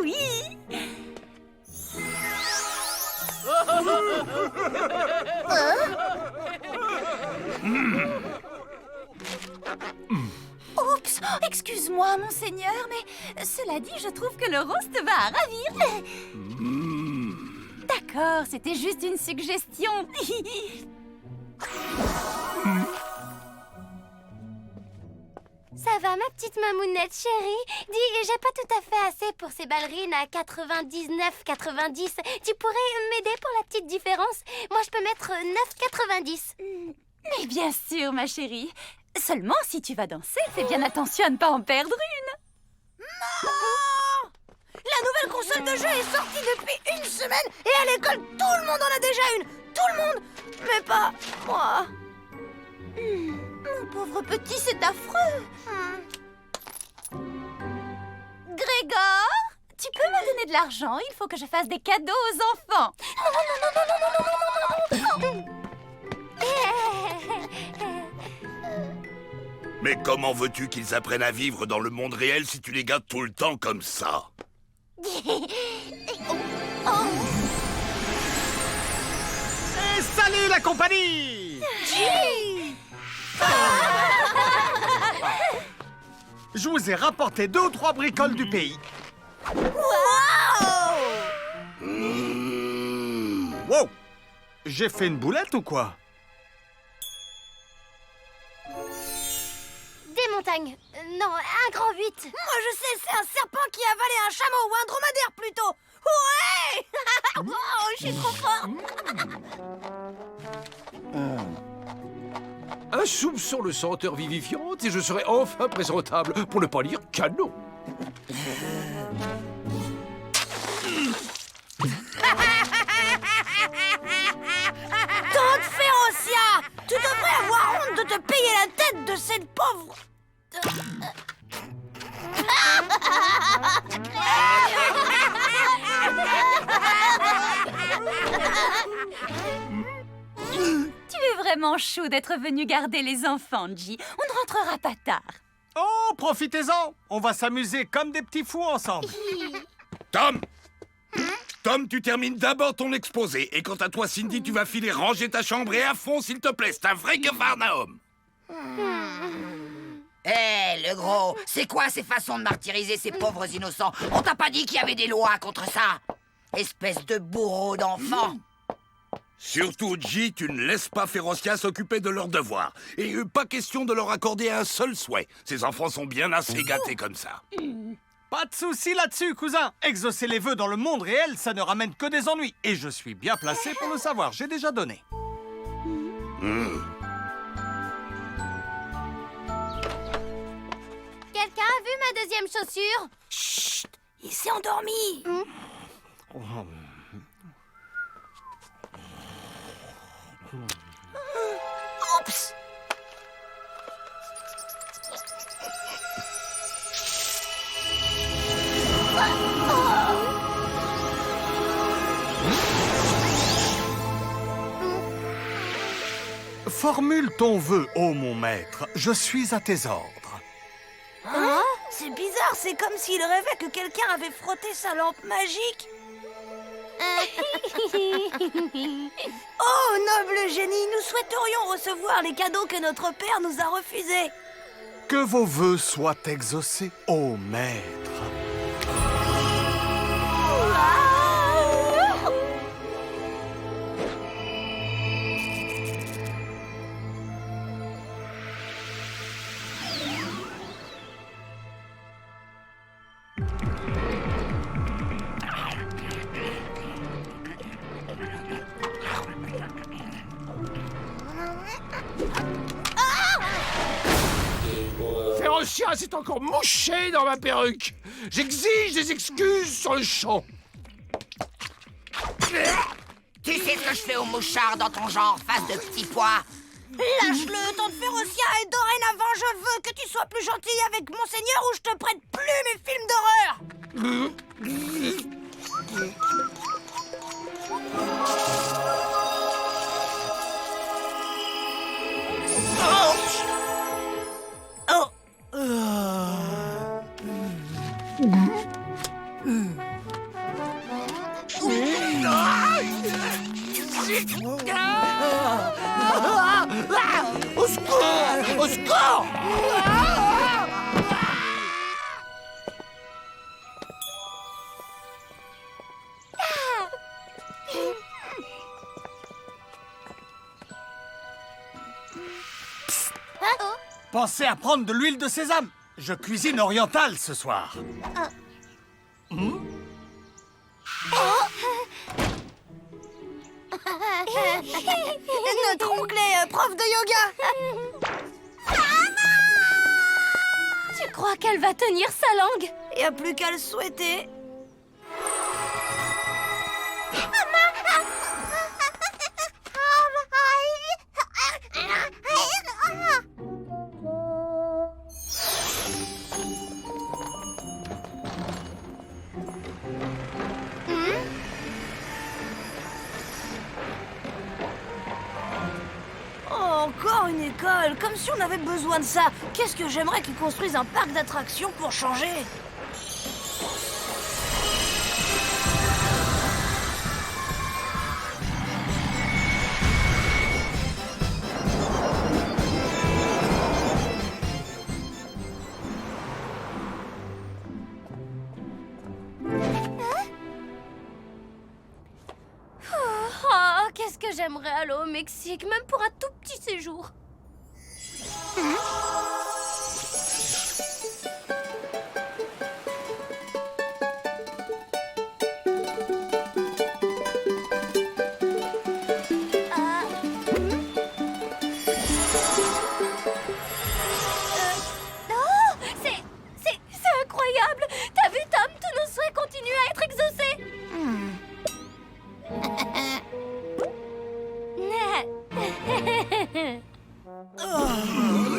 Oui. Oups, excuse-moi, monseigneur, mais cela dit, je trouve que le roast va à ravir. D'accord, c'était juste une suggestion. Ça va, ma petite mamounette chérie? Dis, j'ai pas tout à fait assez pour ces ballerines à 99,90. Tu pourrais m'aider pour la petite différence? Moi, je peux mettre 9,90. Mais bien sûr, ma chérie. Seulement, si tu vas danser, fais bien attention à ne pas en perdre une. Non! La nouvelle console de jeu est sortie depuis une semaine et à l'école, tout le monde en a déjà une. Tout le monde, mais pas moi. Mon pauvre petit, c'est affreux. Grégor, tu peux me donner de l'argent? Il faut que je fasse des cadeaux aux enfants. Mais comment veux-tu qu'ils apprennent à vivre dans le monde réel si tu les gâtes tout le temps comme ça? Et salut la compagnie! Je vous ai rapporté 2 ou 3 bricoles du pays. Wow! J'ai fait une boulette ou quoi? Des montagnes. Non, un grand 8. Moi, je sais, c'est un serpent qui a avalé un chameau ou un dromadaire plutôt. Ouais! Wow, je suis trop fort. Un soupçon le senteur vivifiante et je serai enfin présentable, pour ne pas dire canon. Tante Férocia, tu devrais avoir honte de te payer la tête de cette pauvre... Tu es vraiment chou d'être venu garder les enfants, J. On ne rentrera pas tard. Oh, profitez-en! On va s'amuser comme des petits fous ensemble. Tom! Tom, tu termines d'abord ton exposé. Et quant à toi, Cindy, tu vas filer ranger ta chambre et à fond, s'il te plaît. C'est un vrai Capharnaüm. Hé, le gros, c'est quoi ces façons de martyriser ces pauvres innocents? On t'a pas dit qu'il y avait des lois contre ça? Espèce de bourreau d'enfant. Surtout, J, tu ne laisses pas Férocia s'occuper de leurs devoirs. Et pas question de leur accorder un seul souhait. Ces enfants sont bien assez gâtés comme ça. Pas de souci là-dessus, cousin. Exaucer les vœux dans le monde réel, ça ne ramène que des ennuis. Et je suis bien placé pour le savoir. J'ai déjà donné. Quelqu'un a vu ma deuxième chaussure? Chut, il s'est endormi. Oups. Formule ton vœu, ô mon maître. Je suis à tes ordres. Hein? C'est bizarre, c'est comme s'il rêvait que quelqu'un avait frotté sa lampe magique. Oh, noble génie, nous souhaiterions recevoir les cadeaux que notre père nous a refusés. Que vos vœux soient exaucés, ô maître. Férocia s'est encore mouché dans ma perruque. J'exige des excuses sur le champ. Tu sais ce que je fais aux mouchards dans ton genre, face de petit pois? Lâche-le, tante Férocia, et dorénavant, je veux que tu sois plus gentil avec Monseigneur ou je te prête plus mes films d'horreur. Au secours! Au secours! Pensez à prendre de l'huile de sésame. Je cuisine oriental ce soir. Notre oncle est prof de yoga. Tu crois qu'elle va tenir sa langue? Y a plus qu'à le souhaiter. Oh, encore une école, comme si on avait besoin de ça. Qu'est-ce que j'aimerais qu'ils construisent un parc d'attractions pour changer. Oh, qu'est-ce que j'aimerais aller au Mexique, même pour un tout petit séjour. Oh, c'est incroyable. T'as vu, Tom, tous nos souhaits continuent à être exaucés.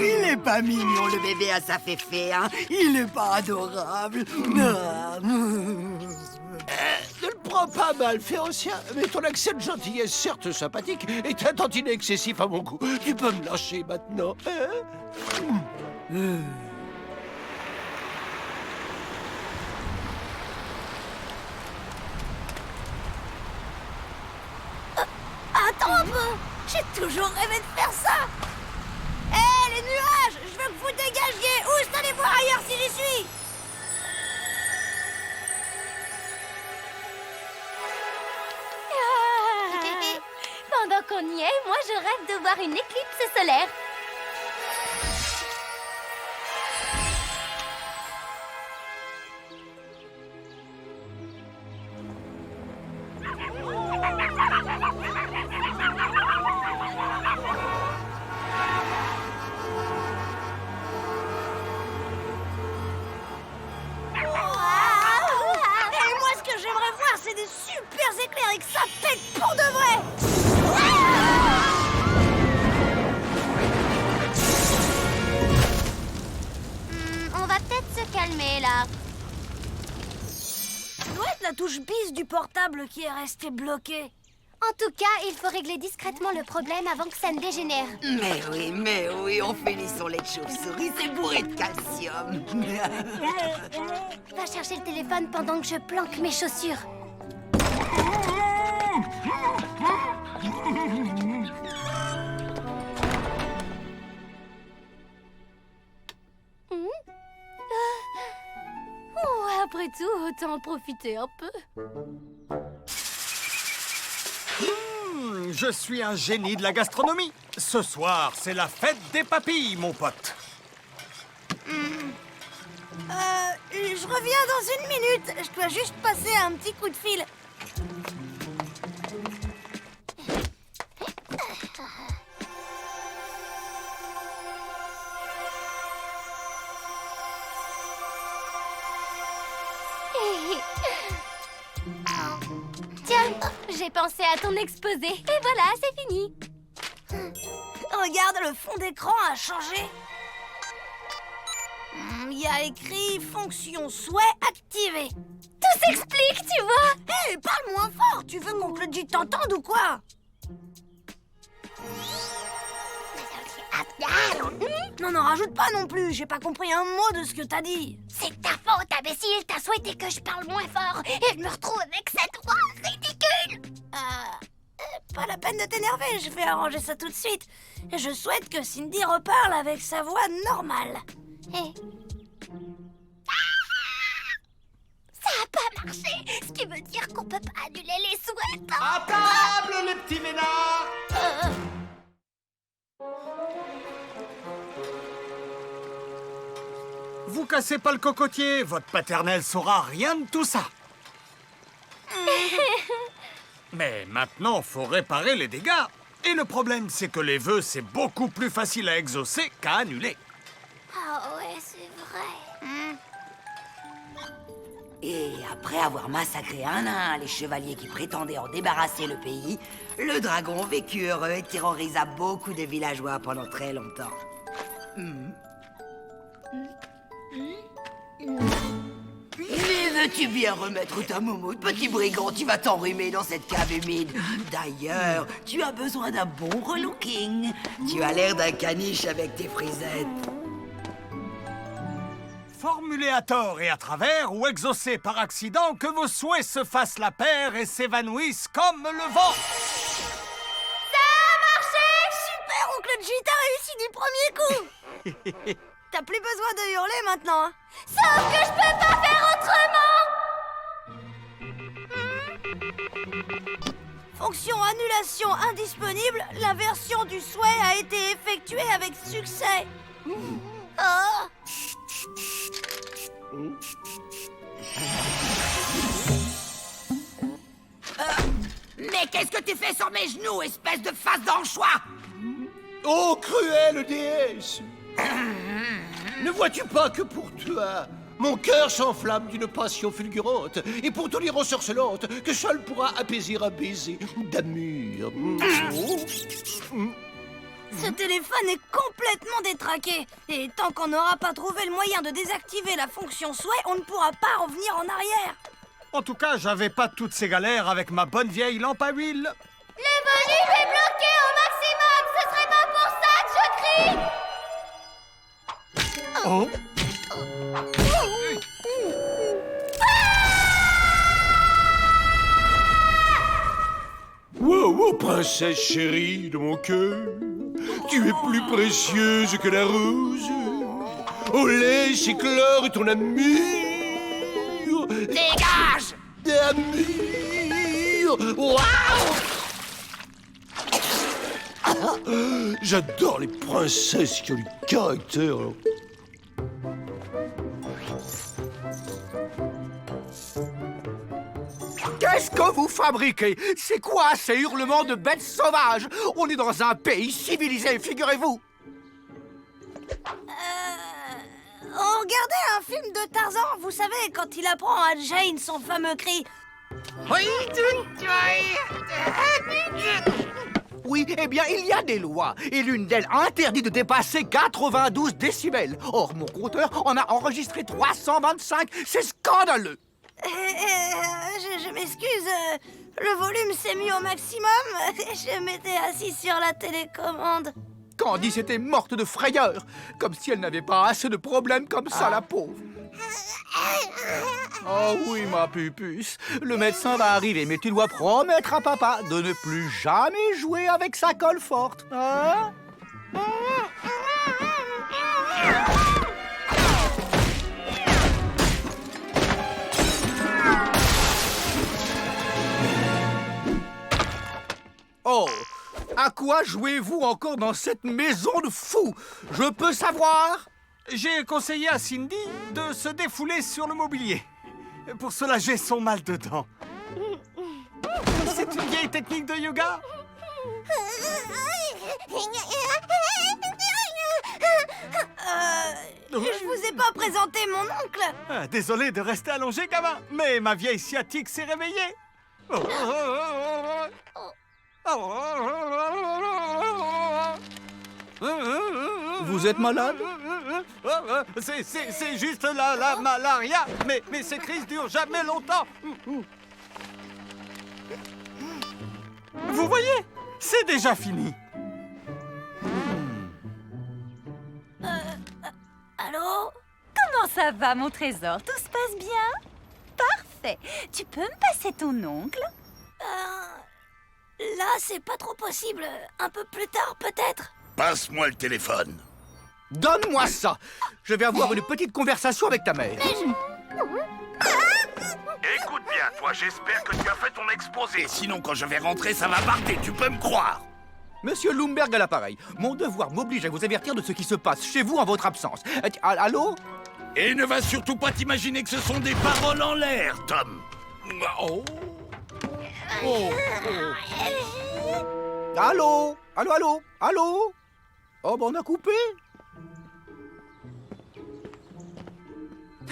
Il est pas mignon, le bébé à sa féfé, hein. Il est pas adorable. Ne le prends pas mal, Férocia, mais ton accent de gentillesse, certes sympathique, est un tantinet excessif à mon goût. Tu peux me lâcher maintenant, hein? Attends un peu. J'ai toujours rêvé de faire ça. Hé, les nuages, je veux que vous dégagiez. Où allez voir ailleurs si j'y suis. Pendant qu'on y est, moi je rêve de voir une éclipse solaire. Et moi, ce que j'aimerais voir, c'est des super éclairs et que ça pète pour de vrai. On va peut-être se calmer là. Ça doit être la touche bis du portable qui est restée bloquée. En tout cas, il faut régler discrètement le problème avant que ça ne dégénère. Mais oui, on fait les son lait de chauve-souris, c'est bourré de calcium. Va chercher le téléphone pendant que je planque mes chaussures. Oh, après tout, autant en profiter un peu. Je suis un génie de la gastronomie. Ce soir, c'est la fête des papilles, mon pote. Je reviens dans une minute. Je dois juste passer un petit coup de fil. Tiens, j'ai pensé à ton exposé. Et voilà, c'est fini. Regarde, le fond d'écran a changé. Il y a écrit fonction souhait activée. Tout s'explique, tu vois. Hé, parle moins fort. Tu veux qu'on te le dise t'entende ou quoi? Non, rajoute pas non plus. J'ai pas compris un mot de ce que t'as dit. C'est ta faute, imbécile. T'as souhaité que je parle moins fort et je me retrouve avec cette voix ridicule. pas la peine de t'énerver, je vais arranger ça tout de suite. Je souhaite que Cindy reparle avec sa voix normale. Eh. Ça a pas marché, ce qui veut dire qu'on peut pas annuler les souhaits. À table, les petits ménards! Vous cassez pas le cocotier, votre paternelle saura rien de tout ça. Mais maintenant, faut réparer les dégâts. Et le problème, c'est que les vœux, c'est beaucoup plus facile à exaucer qu'à annuler. Ah ouais, c'est vrai. Et après avoir massacré un à un les chevaliers qui prétendaient en débarrasser le pays, le dragon vécut heureux et terrorisa beaucoup de villageois pendant très longtemps. Mais veux-tu bien remettre ta moumoute, petit brigand? Tu vas t'enrhumer dans cette cave humide. D'ailleurs, tu as besoin d'un bon relooking. Tu as l'air d'un caniche avec tes frisettes. Formulez à tort et à travers ou exaucez par accident que vos souhaits se fassent la paire et s'évanouissent comme le vent. Super, oncle G, t'as réussi du premier coup. T'as plus besoin de hurler maintenant, hein. Sauf que je peux pas faire autrement. Fonction annulation indisponible, l'inversion du souhait a été effectuée avec succès. Oh. Mais qu'est-ce que tu fais sur mes genoux, espèce de face d'anchois? Oh, cruelle déesse! Ne vois-tu pas que pour toi, mon cœur s'enflamme d'une passion fulgurante, et pour ton iron sorcelante, que seul pourra apaiser un baiser d'amour. Ce téléphone est complètement détraqué. Et tant qu'on n'aura pas trouvé le moyen de désactiver la fonction souhait, on ne pourra pas revenir en arrière. En tout cas, j'avais pas toutes ces galères avec ma bonne vieille lampe à huile. Le volume est bloqué au maximum. Ce serait pas pour ça que je crie. Oh. Wow, wow, princesse chérie de mon cœur, tu es plus précieuse que la rose. Oh, laisse éclore ton amour. Dégage! D'amour. Waouh! J'adore les princesses qui ont du caractère. Qu'est-ce que vous fabriquez? C'est quoi ces hurlements de bêtes sauvages? On est dans un pays civilisé, figurez-vous. On regardait un film de Tarzan, vous savez, quand il apprend à Jane son fameux cri. Oui, eh bien, il y a des lois, et l'une d'elles interdit de dépasser 92 décibels. Or, mon compteur en a enregistré 325, c'est scandaleux. Je m'excuse, le volume s'est mis au maximum. Je m'étais assis sur la télécommande. Candice était morte de frayeur, comme si elle n'avait pas assez de problèmes comme ça, la pauvre. Oh oui, ma pupuce, le médecin va arriver, mais tu dois promettre à papa de ne plus jamais jouer avec sa colle forte, hein? Oh, à quoi jouez-vous encore dans cette maison de fous? Je peux savoir? J'ai conseillé à Cindy de se défouler sur le mobilier pour soulager son mal de dents. C'est une vieille technique de yoga. Je vous ai pas présenté mon oncle. Ah, désolé de rester allongé, gamin, mais ma vieille sciatique s'est réveillée. Vous êtes malade? C'est juste la malaria, mais ces crises durent jamais longtemps. Vous voyez, c'est déjà fini. Allô? Comment ça va, mon trésor? Tout se passe bien? Parfait. Tu peux me passer ton ongle? Là, c'est pas trop possible. Un peu plus tard, peut-être. Passe-moi le téléphone. Donne-moi ça. Je vais avoir une petite conversation avec ta mère. Écoute bien, toi, j'espère que tu as fait ton exposé. Sinon, quand je vais rentrer, ça va barder, tu peux me croire. Monsieur Lumberg à l'appareil. Mon devoir m'oblige à vous avertir de ce qui se passe chez vous en votre absence. Allô? Et ne va surtout pas t'imaginer que ce sont des paroles en l'air, Tom. Oh. Allô? Allô? Oh, ben on a coupé.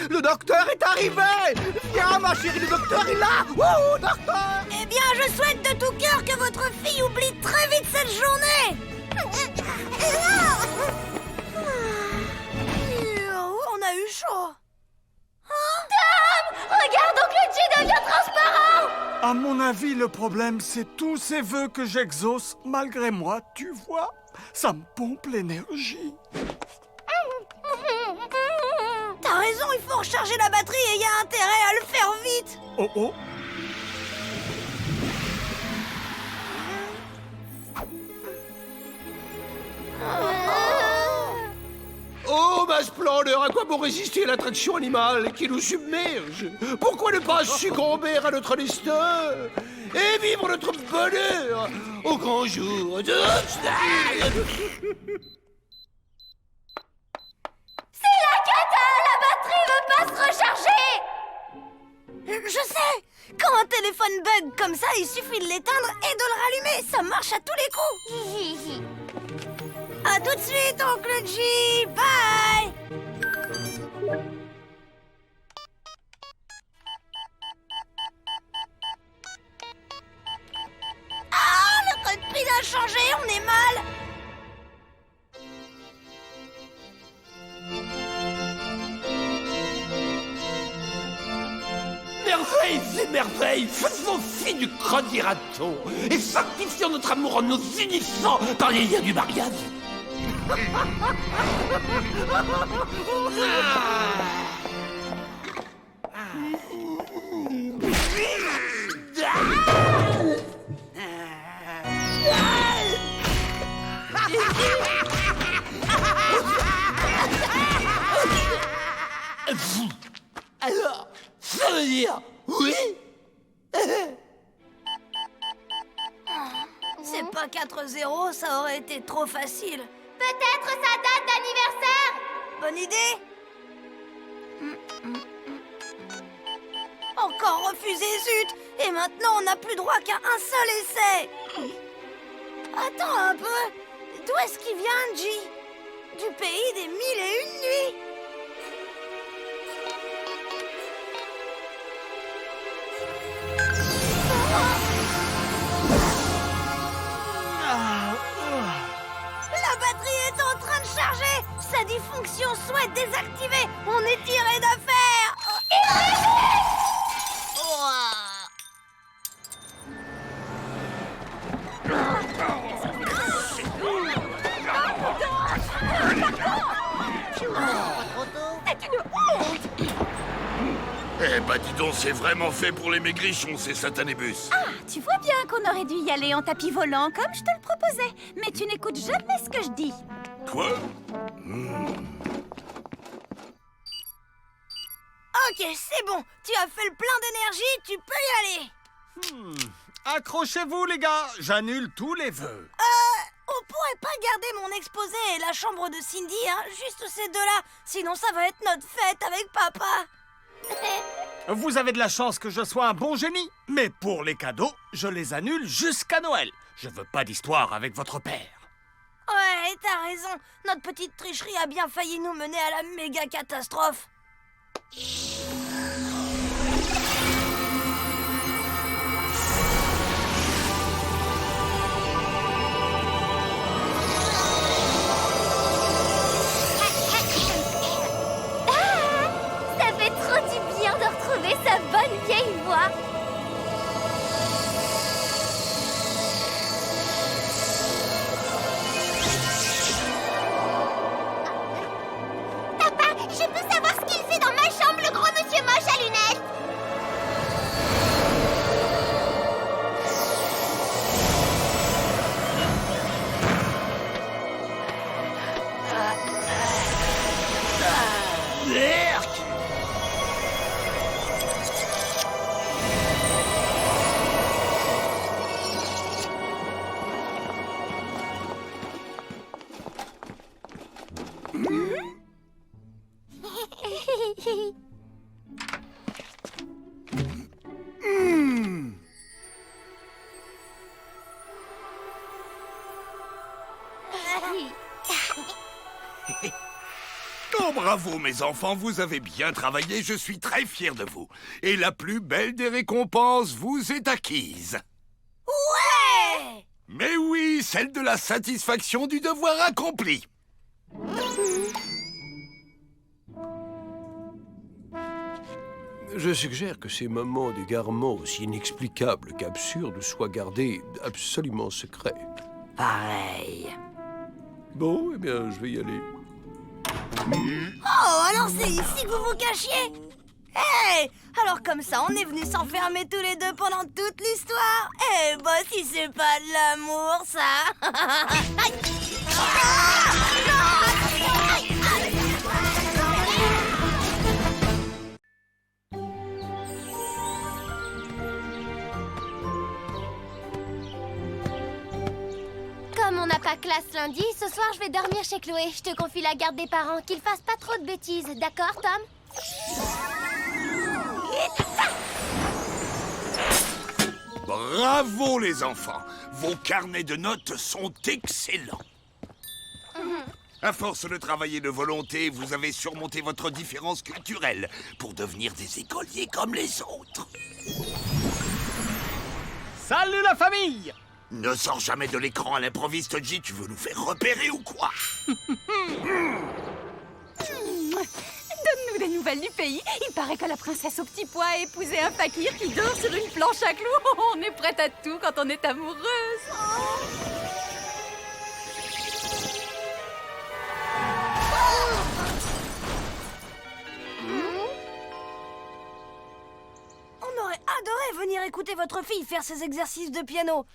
Le docteur est arrivé! Viens, ma chérie, le docteur est là! Wouhou, docteur! Eh bien, je souhaite de tout cœur que votre fille oublie très vite cette journée. On a eu chaud. Regarde, oncle G devient transparent! À mon avis, le problème, c'est tous ces vœux que j'exauce malgré moi, tu vois. Ça me pompe l'énergie. T'as raison, il faut recharger la batterie et il y a intérêt à le faire vite. Oh oh. Oh, ma splendeur, à quoi bon résister à l'attraction animale qui nous submerge? Pourquoi ne pas succomber à notre destin et vivre notre bonheur au grand jour? C'est la cata! La batterie veut pas se recharger! Je sais. Quand un téléphone bug comme ça, il suffit de l'éteindre et de le rallumer. Ça marche à tous les coups. À tout de suite, oncle G. Bye. Ah, le code PIN a changé, on est mal. Merveille, c'est merveille, faisons fi du credirat-on et sanctifions notre amour en nous unissant dans les liens du mariage. Alors, ça veut dire oui? C'est pas 4-0, ça aurait été trop facile. Peut-être sa date d'anniversaire? Bonne idée. Encore refusé, zut. Et maintenant, on n'a plus droit qu'à un seul essai. Attends un peu. D'où est-ce qu'il vient, G? Du pays des 1001 nuits. La batterie est en train de charger. Ça dit fonction souhait désactivée. On est tiré d'affaire. Eh bah dis donc, c'est vraiment fait pour les maigrichons, ces satanébus. Ah, tu vois bien qu'on aurait dû y aller en tapis volant, comme je te le proposais. Mais tu n'écoutes jamais ce que je dis. Quoi? Ok, c'est bon. Tu as fait le plein d'énergie, tu peux y aller. Accrochez-vous, les gars. J'annule tous les vœux. On pourrait pas garder mon exposé et la chambre de Cindy, hein? Juste ces deux-là. Sinon, ça va être notre fête avec papa. Vous avez de la chance que je sois un bon génie. Mais pour les cadeaux, je les annule jusqu'à Noël. Je veux pas d'histoire avec votre père. Ouais, t'as raison. Notre petite tricherie a bien failli nous mener à la méga catastrophe. Ça fait trop du bien de retrouver sa bonne vieille voix. Papa, je peux savoir ce qu'il fait dans ma chambre, le gros monsieur? Oh, bravo, mes enfants, vous avez bien travaillé, je suis très fier de vous. Et la plus belle des récompenses vous est acquise. Ouais! Mais oui, celle de la satisfaction du devoir accompli. Je suggère que ces moments d'égarement aussi inexplicables qu'absurdes soient gardés absolument secrets. Pareil. Bon, eh bien, je vais y aller. Oh, alors c'est ici que vous vous cachiez? Hey! Alors comme ça, on est venus s'enfermer tous les deux pendant toute l'histoire? Eh bah si c'est pas de l'amour, ça! Aïe! Comme on n'a pas classe lundi, ce soir je vais dormir chez Chloé. Je te confie la garde des parents, qu'ils fassent pas trop de bêtises. D'accord, Tom? Bravo, les enfants. Vos carnets de notes sont excellents. À force de travailler de volonté, vous avez surmonté votre différence culturelle pour devenir des écoliers comme les autres. Salut la famille! Ne sors jamais de l'écran à l'improviste, J. Tu veux nous faire repérer ou quoi? Donne-nous des nouvelles du pays. Il paraît que la princesse au petit pois a épousé un fakir qui dort sur une planche à clous. On est prête à tout quand on est amoureuse. On aurait adoré venir écouter votre fille faire ses exercices de piano.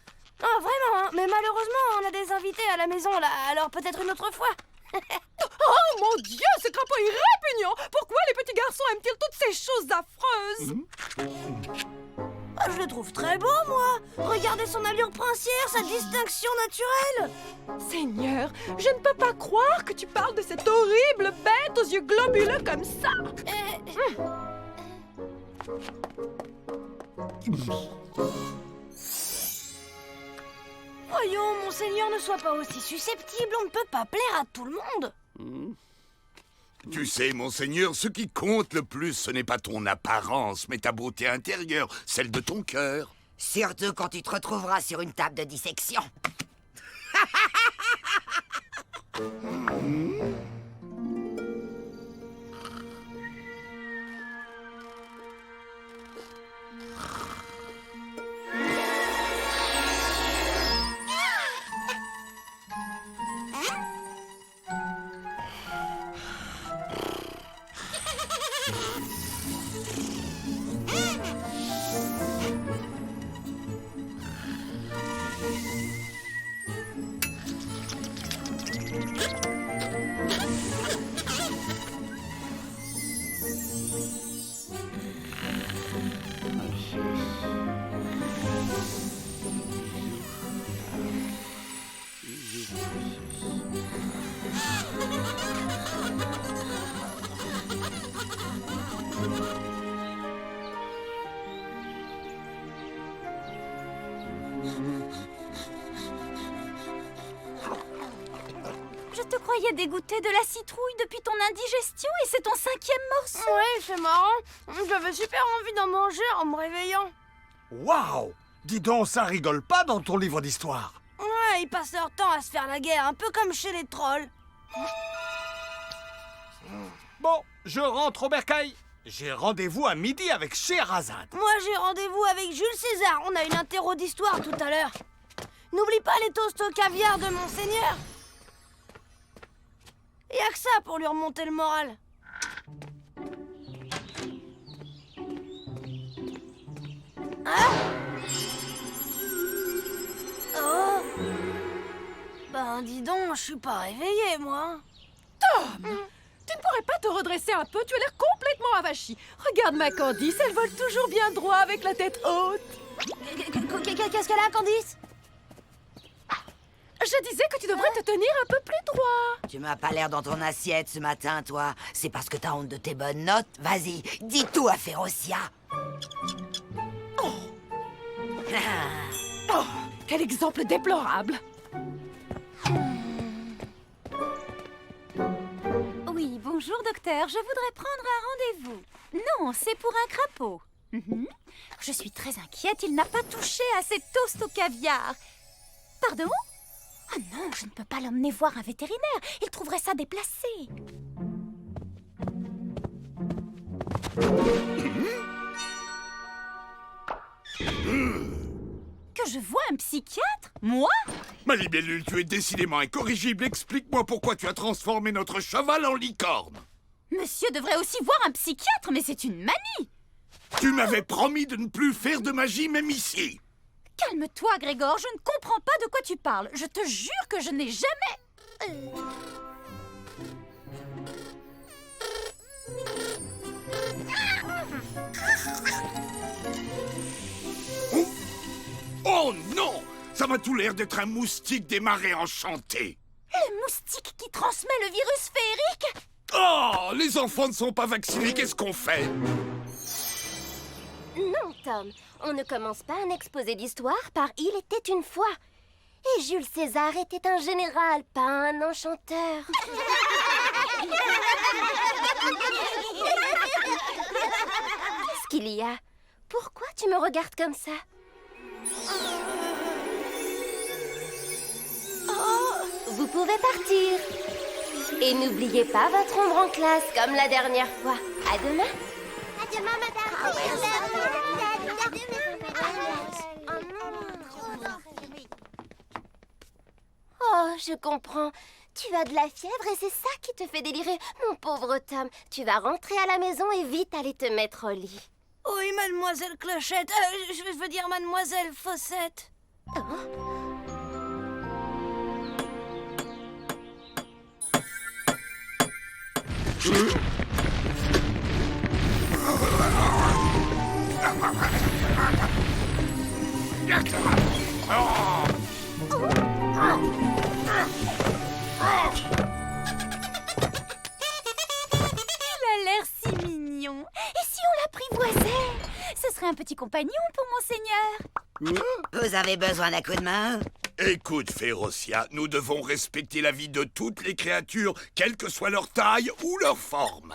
Ah, vraiment, hein. Mais malheureusement, on a des invités à la maison, là. Alors peut-être une autre fois. Oh mon Dieu, ce crapaud est répugnant. Pourquoi les petits garçons aiment-ils toutes ces choses affreuses? Ah, je le trouve très beau, moi. Regardez son allure princière, sa distinction naturelle. Seigneur, je ne peux pas croire que tu parles de cette horrible bête aux yeux globuleux comme ça. Voyons, monseigneur, ne sois pas aussi susceptible. On ne peut pas plaire à tout le monde. Tu sais, monseigneur, ce qui compte le plus, ce n'est pas ton apparence, mais ta beauté intérieure, celle de ton cœur. Surtout quand tu te retrouveras sur une table de dissection. Je te croyais dégoûté de la citrouille depuis ton indigestion et c'est ton 5e morceau. Ouais, c'est marrant. J'avais super envie d'en manger en me réveillant. Waouh! Dis donc, ça rigole pas dans ton livre d'histoire. Ouais, ils passent leur temps à se faire la guerre, un peu comme chez les trolls. Bon, je rentre au bercail. J'ai rendez-vous à midi avec Scheherazade. Moi, j'ai rendez-vous avec Jules César. On a une interro d'histoire tout à l'heure. N'oublie pas les toasts au caviar de Monseigneur. Y'a que ça pour lui remonter le moral. Hein? Oh! Ben, dis donc, je suis pas réveillée, moi. Tom, tu ne pourrais pas te redresser un peu? Tu as l'air complètement avachi. Regarde ma Candice, elle vole toujours bien droit avec la tête haute. Qu'est-ce qu'elle a, Candice? Je disais que tu devrais te tenir un peu plus droit. Tu m'as pas l'air dans ton assiette ce matin, toi. C'est parce que t'as honte de tes bonnes notes? Vas-y, dis tout à Férocia. Oh, quel exemple déplorable. Oui, bonjour docteur, je voudrais prendre un rendez-vous. Non, c'est pour un crapaud. Je suis très inquiète, il n'a pas touché à ces toasts au caviar. Pardon? Ah non, je ne peux pas l'emmener voir un vétérinaire, il trouverait ça déplacé. Que je vois un psychiatre? Moi? Ma libellule, tu es décidément incorrigible. Explique-moi pourquoi tu as transformé notre cheval en licorne. Monsieur devrait aussi voir un psychiatre, mais c'est une manie. Tu m'avais promis de ne plus faire de magie, même ici. Calme-toi, Grégor, je ne comprends pas de quoi tu parles. Je te jure que je n'ai jamais... Oh non! Ça m'a tout l'air d'être un moustique des marais enchantés. Le moustique qui transmet le virus féerique? Oh! Les enfants ne sont pas vaccinés, qu'est-ce qu'on fait? Non, Tom, on ne commence pas un exposé d'histoire par « Il était une fois ». Et Jules César était un général, pas un enchanteur. Qu'est-ce qu'il y a? Pourquoi tu me regardes comme ça? Vous pouvez partir. Et n'oubliez pas votre ombre en classe, comme la dernière fois. À demain. À demain, madame. Oh, je comprends. Tu as de la fièvre et c'est ça qui te fait délirer. Mon pauvre Tom, tu vas rentrer à la maison et vite aller te mettre au lit. Oui, mademoiselle Clochette. Je veux dire mademoiselle Fossette. Il a l'air si mignon. Et si on l'apprivoisait? Ce serait un petit compagnon pour monseigneur. Vous avez besoin d'un coup de main? Écoute, Férocia, nous devons respecter la vie de toutes les créatures, quelle que soit leur taille ou leur forme.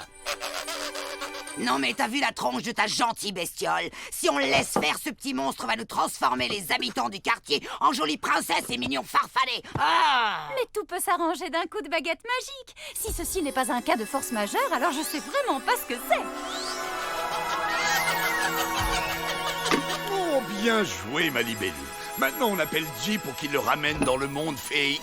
Non mais t'as vu la tronche de ta gentille bestiole? Si on le laisse faire, ce petit monstre va nous transformer les habitants du quartier en jolies princesses et mignons farfadets. Ah! Mais tout peut s'arranger d'un coup de baguette magique. Si ceci n'est pas un cas de force majeure, alors je sais vraiment pas ce que c'est. Oh, bien joué, ma libellule. Maintenant, on appelle J pour qu'il le ramène dans le monde féerique.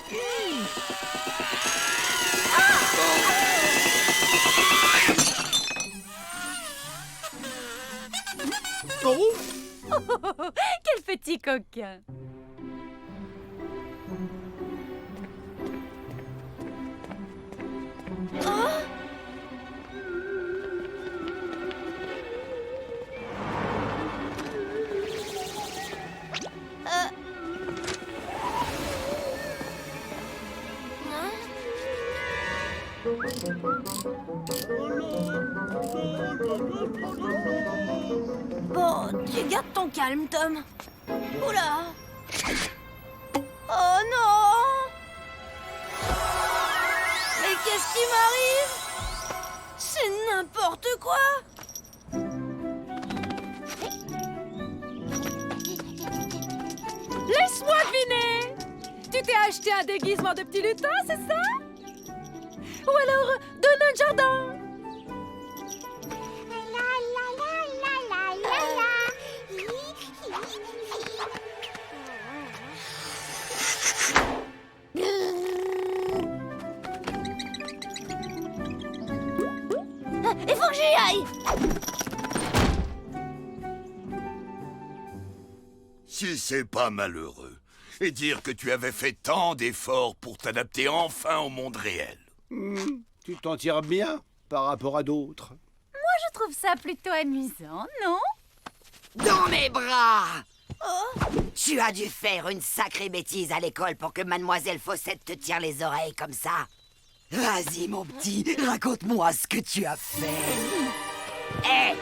Oh, quel petit coquin. Bon, tu gardes ton calme, Tom. Oula! Oh non! Mais qu'est-ce qui m'arrive? C'est n'importe quoi! Laisse-moi deviner. Tu t'es acheté un déguisement de petit lutin, c'est ça? Ou alors de nain de jardin? Il faut que j'y aille! Si c'est pas malheureux. Et dire que tu avais fait tant d'efforts pour t'adapter enfin au monde réel. Tu t'en tires bien par rapport à d'autres. Je trouve ça plutôt amusant, non? Dans mes bras! Tu as dû faire une sacrée bêtise à l'école pour que Mademoiselle Fossette te tire les oreilles comme ça. Vas-y, mon petit, raconte-moi ce que tu as fait. Hé,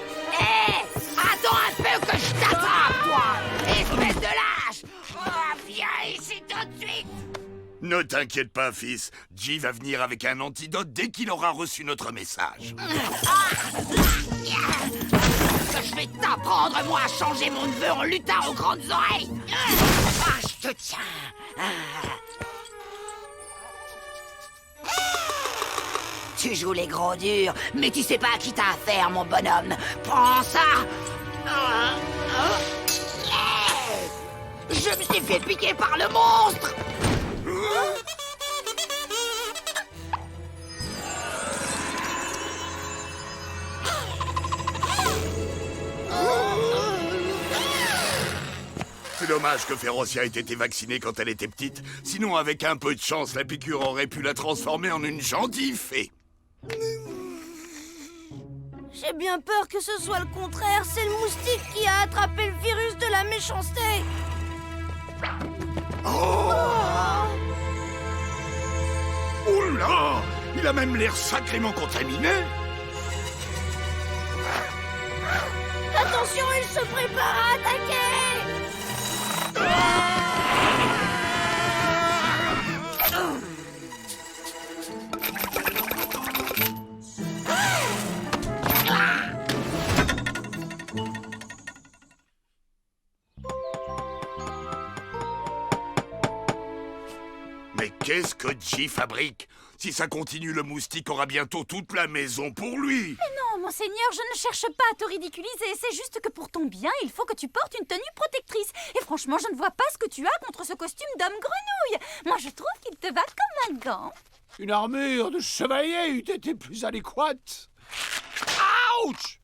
attends un peu que je t'attrape, toi, espèce de lâche. Oh, viens ici tout de suite. Ne t'inquiète pas, fils. G va venir avec un antidote dès qu'il aura reçu notre message. Je vais t'apprendre, moi, à changer mon neveu en lutin aux grandes oreilles. Ah, je te tiens. Tu joues les gros durs, mais tu sais pas à qui t'as affaire, mon bonhomme. Prends ça. Je me suis fait piquer par le monstre. C'est dommage que Férocia ait été vaccinée quand elle était petite. Sinon, avec un peu de chance, la piqûre aurait pu la transformer en une gentille fée. J'ai bien peur que ce soit le contraire. C'est le moustique qui a attrapé le virus de la méchanceté. Oh là! Il a même l'air sacrément contaminé. Attention, il se prépare à attaquer. Mais qu'est-ce que G fabrique? Si ça continue, le moustique aura bientôt toute la maison pour lui. Non, monseigneur, je ne cherche pas à te ridiculiser. C'est juste que pour ton bien, il faut que tu portes une tenue protectrice. Et franchement, je ne vois pas ce que tu as contre ce costume d'homme grenouille. Moi, je trouve qu'il te va comme un gant. Une armure de chevalier eût été plus adéquate. Ouch!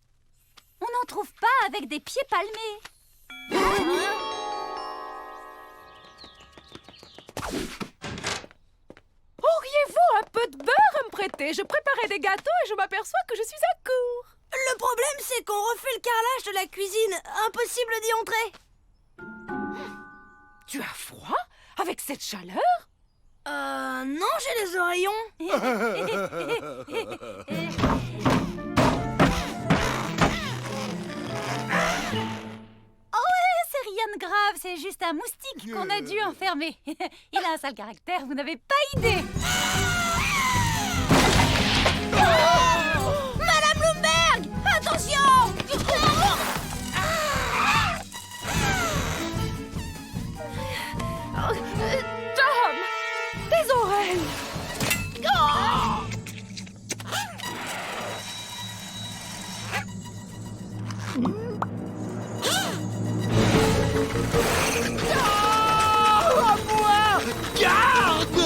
On n'en trouve pas avec des pieds palmés. Auriez-vous un peu de beurre à me prêter? Je préparais des gâteaux et je m'aperçois que je suis à court. Le problème, c'est qu'on refait le carrelage de la cuisine. Impossible d'y entrer. Tu as froid? Avec cette chaleur? Non, j'ai les oreillons. C'est rien de grave, c'est juste un moustique qu'on a dû enfermer. Il a un sale caractère, vous n'avez pas idée. Madame Bloomberg, attention! Tom! Tes oreilles! À moi! Garde!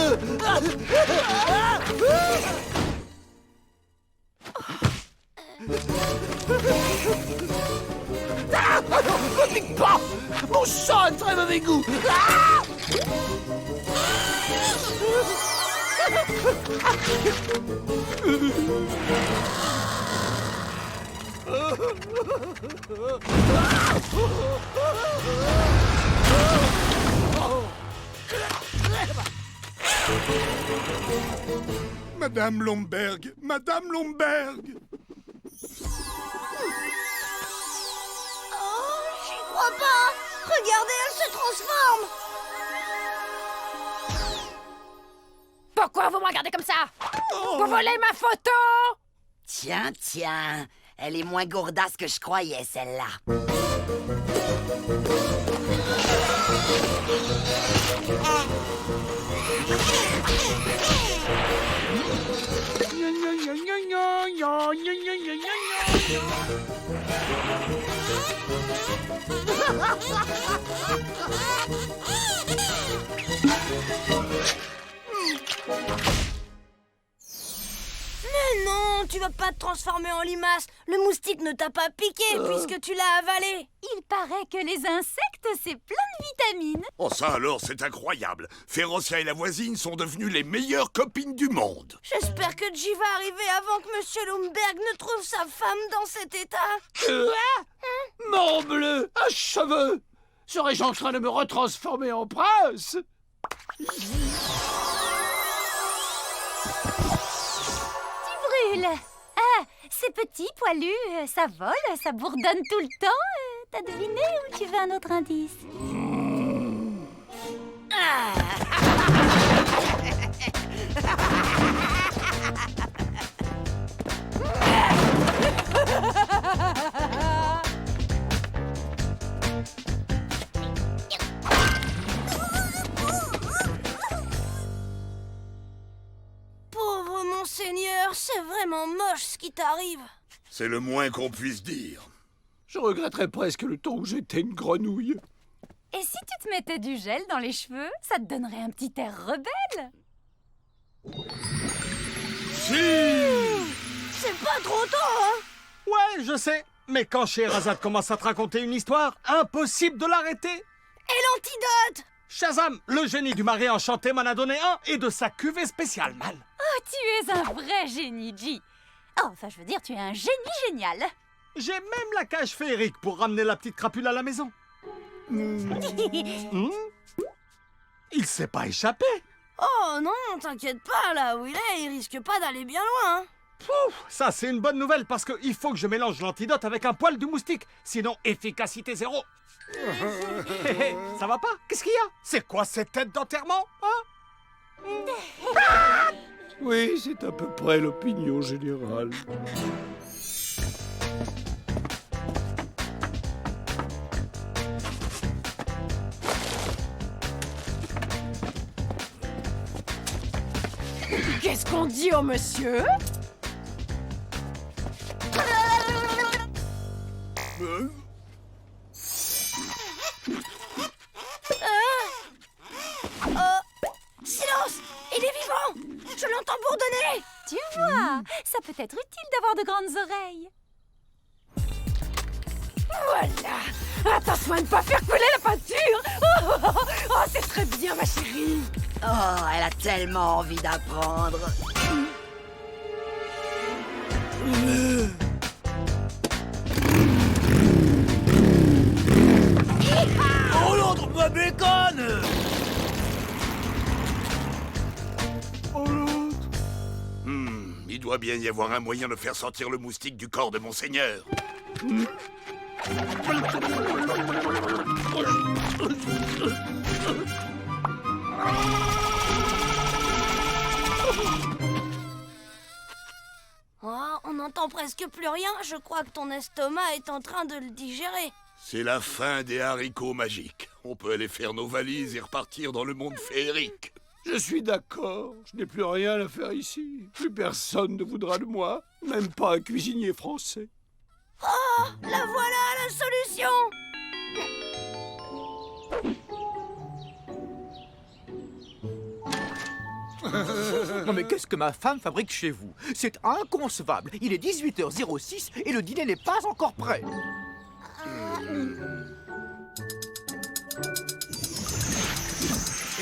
Non, me pique pas! Mon sang a de très mauvais goût! Madame Lomberg! Madame Lomberg! Oh, j'y crois pas. Regardez, elle se transforme. Pourquoi vous me regardez comme ça? Vous volez ma photo? Tiens, tiens. Elle est moins gourdasse que je croyais, celle-là. Mais non, tu vas pas te transformer en limace. Le moustique ne t'a pas piqué puisque tu l'as avalé. Il paraît que les insectes, c'est plein de vitamines. Oh ça alors, c'est incroyable. Férocia et la voisine sont devenues les meilleures copines du monde. J'espère que J va arriver avant que Monsieur Lumberg ne trouve sa femme dans cet état. Mon bleu à cheveux! Serais-je en train de me retransformer en prince? Tu brûles. Ah, c'est petit, poilu, ça vole, ça bourdonne tout le temps. T'as deviné ou tu veux un autre indice? Pauvre monseigneur, c'est vraiment moche ce qui t'arrive. C'est le moins qu'on puisse dire. Je regretterais presque le temps où j'étais une grenouille. Et si tu te mettais du gel dans les cheveux, ça te donnerait un petit air rebelle. C'est pas trop tôt, hein? Ouais, je sais. Mais quand Scheherazade commence à te raconter une histoire, impossible de l'arrêter. Et l'antidote? Shazam, le génie du mari enchanté m'en a donné un et de sa cuvée spéciale, man. Oh, tu es un vrai génie, G. Oh, enfin, je veux dire, tu es un génie génial. J'ai même la cage féerique pour ramener la petite crapule à la maison. Il s'est pas échappé. Oh non, t'inquiète pas, là où il est, il risque pas d'aller bien loin. Hein. Pouf, ça, c'est une bonne nouvelle parce qu'il faut que je mélange l'antidote avec un poil de moustique. Sinon, efficacité zéro. Ça va pas? Qu'est-ce qu'il y a? C'est quoi cette tête d'enterrement, hein? Oui, c'est à peu près l'opinion générale. Qu'est-ce qu'on dit au monsieur? Silence! Il est vivant! Je l'entends bourdonner! Tu vois, ça peut être utile d'avoir de grandes oreilles. Voilà! Attention à ne pas faire couler la peinture! Oh, c'est très bien, ma chérie! Oh, elle a tellement envie d'apprendre. Oh l'autre, ma bécane! Il doit bien y avoir un moyen de faire sortir le moustique du corps de monseigneur. Oh, on n'entend presque plus rien. Je crois que ton estomac est en train de le digérer. C'est la fin des haricots magiques. On peut aller faire nos valises et repartir dans le monde féerique. Je suis d'accord, je n'ai plus rien à faire ici. Plus personne ne voudra de moi, même pas un cuisinier français. Oh, la voilà la solution! Non mais qu'est-ce que ma femme fabrique chez vous? C'est inconcevable. Il est 18h06 et le dîner n'est pas encore prêt.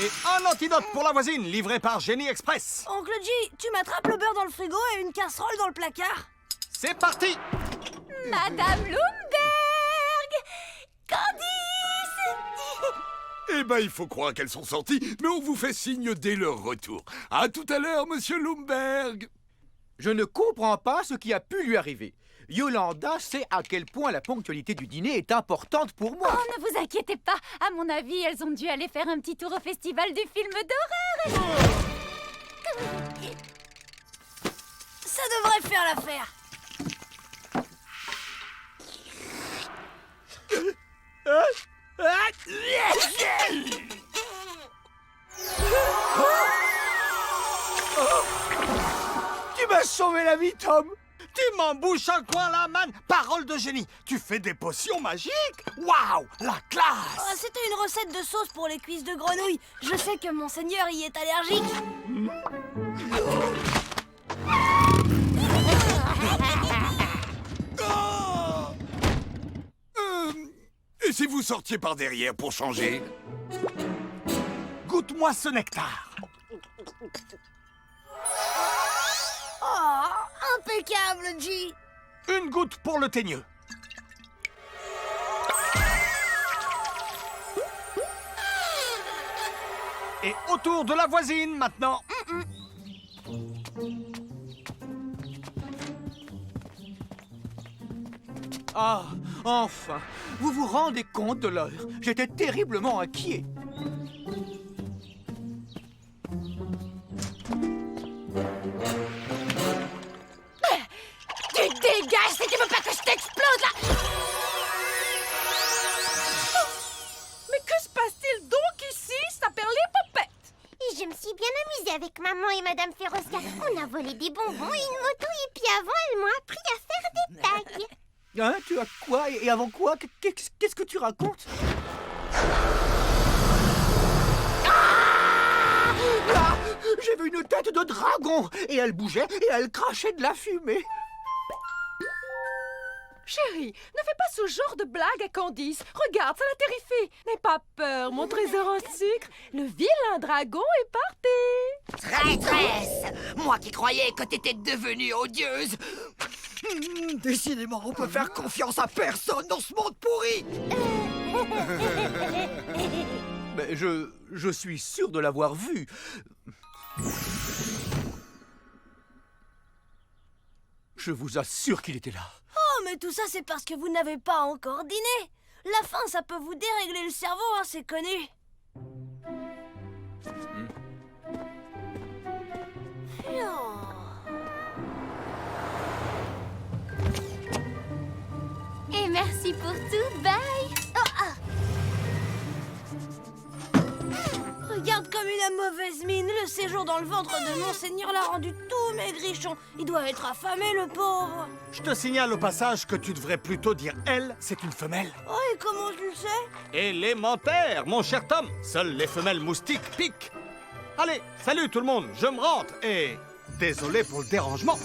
Et un antidote pour la voisine, livré par Génie Express. Oncle G, tu m'attrapes le beurre dans le frigo et une casserole dans le placard. C'est parti. Madame Lumberg! Candice! Eh ben, il faut croire qu'elles sont sorties, mais on vous fait signe dès leur retour. À tout à l'heure, monsieur Lumberg. Je ne comprends pas ce qui a pu lui arriver. Yolanda sait à quel point la ponctualité du dîner est importante pour moi. Oh, ne vous inquiétez pas. À mon avis, elles ont dû aller faire un petit tour au festival du film d'horreur. Ça devrait faire l'affaire. Tu m'as sauvé la vie, Tom. Tu m'embouches un coin là, man. Parole de génie. Tu fais des potions magiques. Waouh, la classe. Oh, c'était une recette de sauce pour les cuisses de grenouille. Je sais que monseigneur y est allergique. Et si vous sortiez par derrière pour changer? Goûte-moi ce nectar. Oh, impeccable, G. Une goutte pour le teigneux. Et autour de la voisine, maintenant. Ah, enfin. Vous vous rendez compte de l'heure? J'étais terriblement inquiet. Tu dégages si tu veux pas que je t'explose là. Mais que se passe-t-il donc ici? Ça s'appelle l'épopette. Et je me suis bien amusée avec maman et Madame Ferosca. On a volé des bonbons et une moto, et puis avant, elles m'ont appris à faire des tags. Hein, tu as quoi? Et avant quoi? Qu'est-ce que tu racontes? Ah, j'ai vu une tête de dragon et elle bougeait et elle crachait de la fumée. Chérie, ne fais pas ce genre de blague à Candice. Regarde, ça la terrifie. N'aie pas peur, mon trésor en sucre. Le vilain dragon est parti. Traîtresse! Moi qui croyais que t'étais devenue odieuse! Décidément, on peut faire confiance à personne dans ce monde pourri! Mais je suis sûr de l'avoir vu. Je vous assure qu'il était là. Oh, mais tout ça, c'est parce que vous n'avez pas encore dîné. La faim, ça peut vous dérégler le cerveau, hein, c'est connu. Et merci pour tout, bye. Regarde comme il a mauvaise mine. Le séjour dans le ventre de Monseigneur l'a rendu tout maigrichon. Il doit être affamé, le pauvre. Je te signale au passage que tu devrais plutôt dire elle, c'est une femelle. Oh, et comment tu le sais? Élémentaire, mon cher Tom. Seules les femelles moustiques piquent. Allez, salut tout le monde, je me rentre et... Désolé pour le dérangement.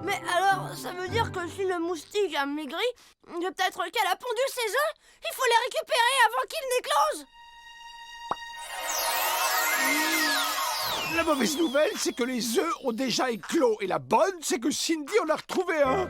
Mais alors, ça veut dire que si le moustique a maigri, peut-être qu'elle a pondu ses œufs? Il faut les récupérer avant qu'ils n'éclosent. La mauvaise nouvelle, c'est que les œufs ont déjà éclos. Et la bonne, c'est que Cindy en a retrouvé un.